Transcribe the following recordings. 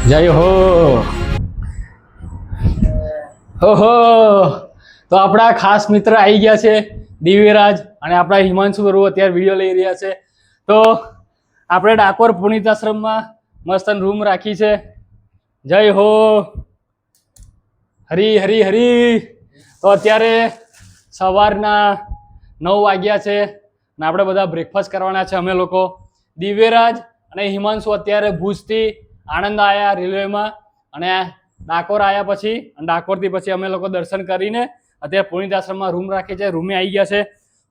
જય હો હો. તો આપણા ખાસ મિત્ર આવી ગયા છે દિવ્યરાજ અને આપણા હિમાંશુ પ્રભુ અત્યારે વિડીયો લઈ રહ્યા છે. તો આપણે ડાકોર પુનિત આશ્રમમાં મસ્ત રૂમ રાખી છે. જય હો હરી હરી હરી. તો અત્યારે સવારના 9 વાગ્યા છે અને આપણે બધા બ્રેકફાસ્ટ કરવાના છે. અમે લોકો દિવ્યરાજ અને હિમાંશુ અત્યારે ભુજથી આણંદ આવ્યા રેલવેમાં અને ડાકોર આવ્યા પછી ડાકોરથી પછી અમે લોકો દર્શન કરીને અત્યારે પુનિત આશ્રમમાં રૂમ રાખી છે. રૂમે આવી ગયા છે.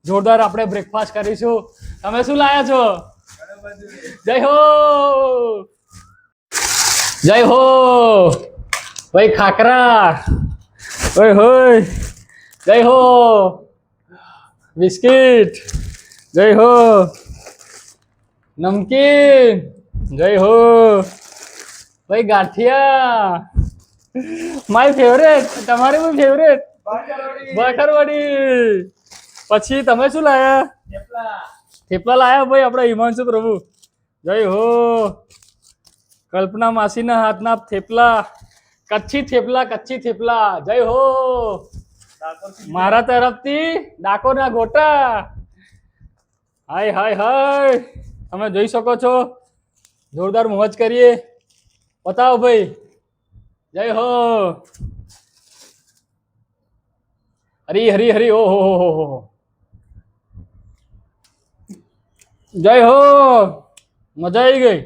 જોરદાર આપણે બ્રેકફાસ્ટ કરીશું. તમે શું લાયા છો? જય હો જય હો ભાઈ ખાકરા. ઓય હોય જય હો બિસ્કિટ. જય હો નમકીન. જય હો ભાઈ ગાંઠિયા. My favourite. તમારી પણ ફેવરેટ બાકરવાડી. પછી તમે શું લાયા? થેપલા લાયા ભાઈ આપણા હિમાંશુ પ્રભુ. જય હો કલ્પના માસીના હાથના થેપલા. કચ્છી થેપલા કચ્છી થેપલા. જય હો મારા તરફથી ડાકોરના ગોટા. હાય હાય હાય. તમે જોઈ શકો છો જોરદાર મોજ કરીએ. બતાવો ભાઈ. જય હો હરી હરી હરી. ઓ હો. જય હો મજા આવી ગઈ.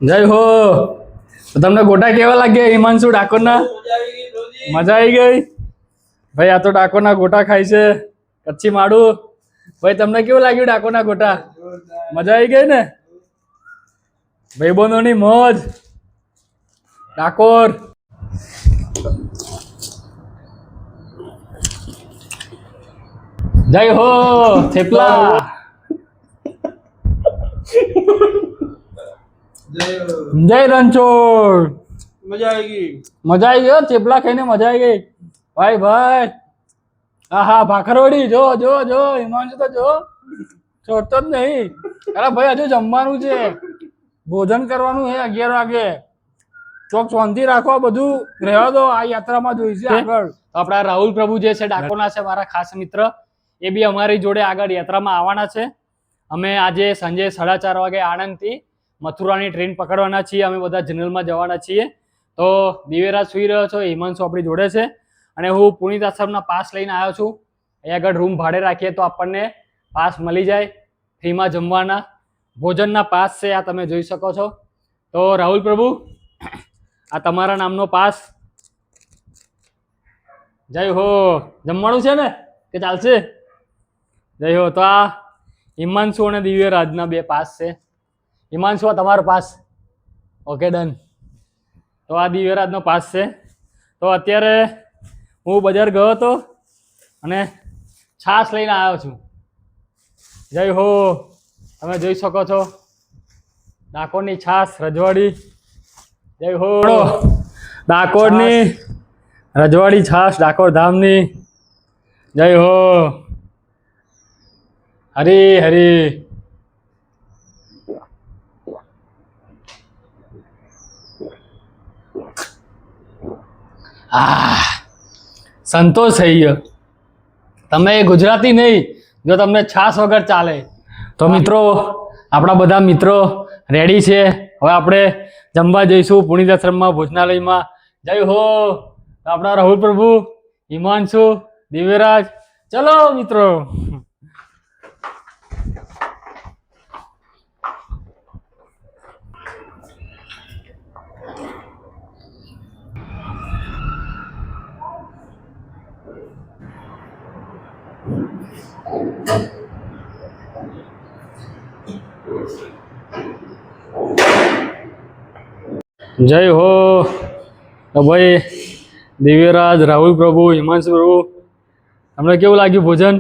જય હો. તમને ગોટા કેવા લાગ્યા હિમાંશુ ડાકોરના? મજા આવી ગઈ ભાઈ. આ તો ડાકોરના ગોટા ખાય છે કચ્છી માડું. ભાઈ તમને કેવું લાગ્યું ડાકોરના ગોટા? મજા આવી ગઈ ને? ભાઈબંધોની મોજ ડાકોર. જય હો થેપલા. જય રણછોડ. મજા આવી ગઈ. મજા આવી ગયો થેપલા ખાઈને. મજા આવી ગઈ ભાઈ ભાઈ. હા હા ભાખરવડી. જો જો જો હિમાંશુ તો જો છોડતો જ નહીં. અરે ભાઈ હજુ જમવાનું છે, ભોજન કરવાનું છે 11 વાગે. ચોક શાંતિ રાખો. બધું રહેવા દો. આ યાત્રામાં જોઈશે આગળ. આપણા રાહુલ પ્રભુ જે છે ડાકોરના છે મારા ખાસ મિત્ર. એ બી અમારી જોડે આગળ યાત્રામાં આવવાના છે. અમે આજે સાંજે 4:30 વાગે આણંદથી મથુરાની ટ્રેન પકડવાના છીએ. અમે બધા જનરલમાં જવાના છીએ. તો દિવ્યરાજ સુઈ રહ્યો છો, હિમાંશુ આપણી જોડે છે અને હું પુનિત આશ્રમના પાસ લઈને આવ્યો છું. અહીંયા આગળ રૂમ ભાડે રાખીએ તો આપણને પાસ મળી જાય ફ્રીમાં. જમવાના ભોજનના પાસ છે આ તમે જોઈ શકો છો. તો રાહુલ પ્રભુ આ તમારા નામનો પાસ. જય હો. જમવાનું છે ને કે ચાલશે? જય હો. તો આ હિમાંશુ અને દિવ્યરાજના 2 પાસ છે. હિમાંશુ આ તમારો પાસ. Okay done. તો આ દિવ્યરાજનો પાસ છે. તો અત્યારે હું બજાર ગયો હતો અને છાશ લઈને આવ્યો છું. જય હો. તમે જોઈ શકો છો ડાકોરની છાશ રજવાડી. જય હો ડાકોરની રજવાડી છાશ ડાકોર ધામની. જય હો હરી હરી. સંતોષ થઈ ગયો. તમે ગુજરાતી નહીં જો તમને છાશ વગર ચાલે. તો મિત્રો આપણા બધા મિત્રો રેડી છે. હવે આપણે જમવા જઈશું પુનિત આશ્રમમાં ભોજનાલયમાં. જય હો. આપણા રાહુલ પ્રભુ, હિમાંશુ, દિવ્યરાજ. ચલો મિત્રો. જય હો. તો ભાઈ દિવ્યરાજ, રાહુલ પ્રભુ, હિમાંશુ પ્રભુ, તમને કેવું લાગ્યું ભોજન?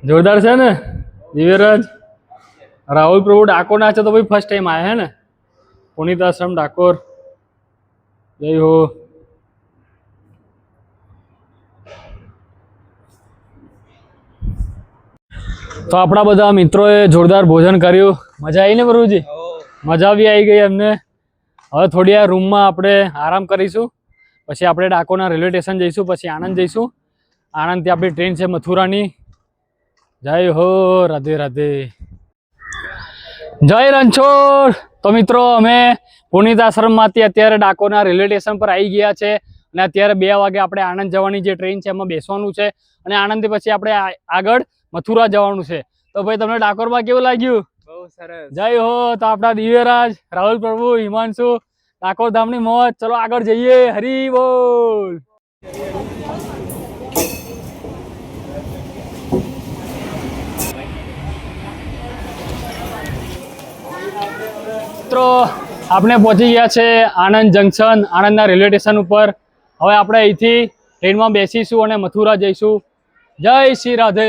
જોરદાર છે ને? દિવ્યરાજ, રાહુલ પ્રભુ ડાકોરના છે તો ભાઈ ફર્સ્ટ ટાઈમ આવ્યા હે ને પુનિત આશ્રમ ડાકોર. જય હો. તો આપણા બધા મિત્રોએ જોરદાર ભોજન કર્યું. મજા આવી ને પ્રભુજી? મજા બી આવી ગઈ અમને. હવે થોડી આ રૂમમાં આપણે આરામ કરીશું, પછી આપણે ડાકોરના રેલવે સ્ટેશન જઈશું, પછી આણંદ જઈશું. આણંદથી આપણી ટ્રેન છે મથુરાની. જય હો, રાધે રાધે, જય રણછોડ. તો મિત્રો અમે પુનિત આશ્રમમાંથી અત્યારે ડાકોરના રેલવે સ્ટેશન પર આવી ગયા છે અને અત્યારે 2 વાગે આપણે આણંદ જવાની જે ટ્રેન છે એમાં બેસવાનું છે અને આણંદથી પછી આપણે આગળ મથુરા જવાનું છે. તો ભાઈ તમને ડાકોરમાં કેવું લાગ્યું? બહુ સરસ. જય હો. તો આપણા દિવ્યરાજ, રાહુલ પ્રભુ, હિમાંશુ, ડાકોર ધામની મોજ. ચલો આગળ જઈએ. હરી બોલ. મિત્રો આપણે પહોંચી ગયા છે આણંદ જંકશન, આણંદના રેલવે સ્ટેશન ઉપર. હવે આપણે અહીંથી ટ્રેનમાં બેસીશું અને મથુરા જઈશું. જય શ્રી રાધે.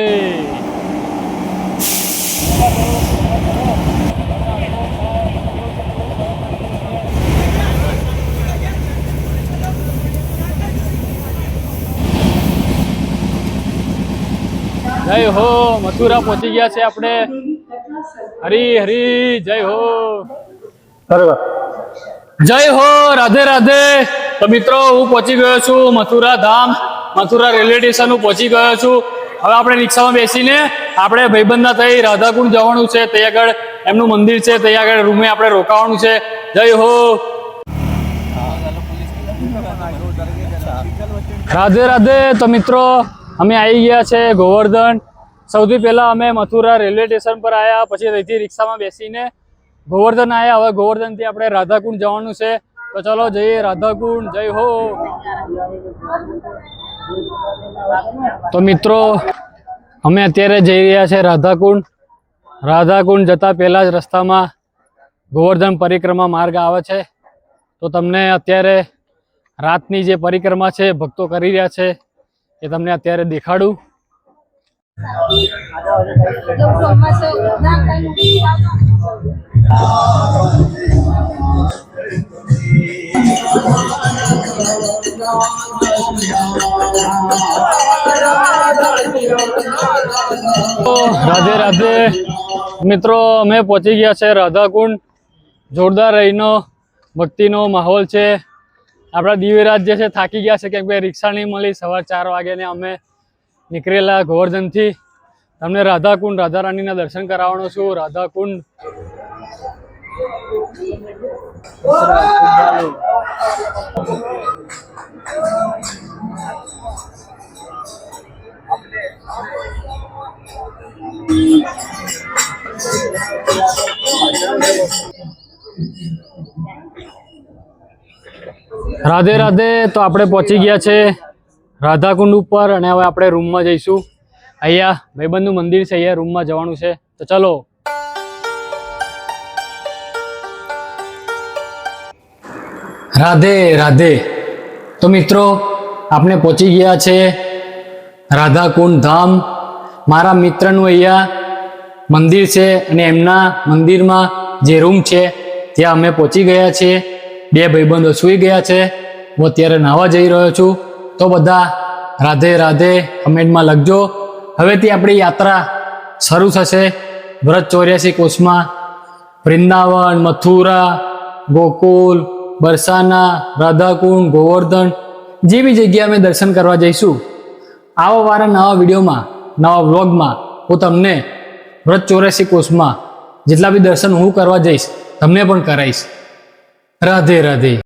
જય હો, મથુરા પહોંચી ગયા છે આપણે. હરી હરી, જય હો, જય હો, રાધે રાધે. તો મિત્રો હું પહોંચી ગયો છું મથુરા ધામ, મથુરા રેલવે સ્ટેશન હું પહોંચી ગયો છું. હવે આપણે રિક્ષામાં બેસીને આપણે ભાઈબંધના થઈ રાધાકુંડ જવાનું છે. ત્યાં આગળ એમનું મંદિર છે, ત્યાં આગળ રૂમે આપણે રોકાવાનું છે. જય હો, રાધે રાધે. તો મિત્રો અમે આવી ગયા છે ગોવર્ધન. સૌથી પહેલા અમે મથુરા રેલવે સ્ટેશન પર આવ્યા, પછી અહીંથી રિક્ષામાં બેસીને ગોવર્ધન આવ્યા. હવે ગોવર્ધનથી આપણે રાધાકુંડ જવાનું છે. તો ચલો જઈએ રાધાકુંડ. જય હો. તો મિત્રો અમે અત્યારે જઈ રહ્યા છે રાધાકુંડ. રાધાકુંડ જતા પહેલા જ રસ્તામાં ગોવર્ધન પરિક્રમા માર્ગ આવે છે. તો તમને અત્યારે રાતની જે પરિક્રમા છે ભક્તો કરી રહ્યા છે એ તમને અત્યારે દેખાડું. રાધે રાધે. મિત્રો અમે પહોંચી ગયા છે રાધાકુંડ. જોરદાર રહીનો ભક્તિનો માહોલ છે. આપણા દિવ્યરાજ જે છે થાકી ગયા છે કેમ કે રિક્ષા નહીં મળી. સવાર 4 વાગ્યાને અમે નીકળેલા ગોવર્ધનથી. તમને રાધાકુંડ, રાધા રાણીના દર્શન કરાવવાનો છું. રાધાકુંડ રાધે રાધે. તો આપણે પહોંચી ગયા છે રાધાકુંડ ઉપર અને હવે આપણે રૂમમાં જઈશું. અહીંયા ભાઈબંધનું મંદિર છે, અહીંયા રૂમમાં જવાનું છે. તો ચલો. રાધે રાધે. તો મિત્રો આપણે પહોંચી ગયા છે રાધાકુંડ ધામ. મારા મિત્રનું અહીંયા મંદિર છે અને એમના મંદિરમાં જે રૂમ છે ત્યાં અમે પહોંચી ગયા છીએ. 2 ભાઈબંધો સૂઈ ગયા છે. હું અત્યારે નાહવા જઈ રહ્યો છું. તો બધા રાધે રાધે કમેન્ટમાં લખજો. હવેથી આપણી યાત્રા શરૂ થશે વ્રત 84 કોષમાં. વૃંદાવન, મથુરા, ગોકુલ, બરસાના, રાધાકુંડ, ગોવર્ધન જે બી જગ્યાએ અમે દર્શન કરવા જઈશું, આવા વારા નવા વિડીયોમાં, નવા વ્લોગમાં હું તમને વ્રત 84 કોષમાં જેટલા બી દર્શન હું કરવા જઈશ તમને પણ કરાવીશ. રાધે રાધે.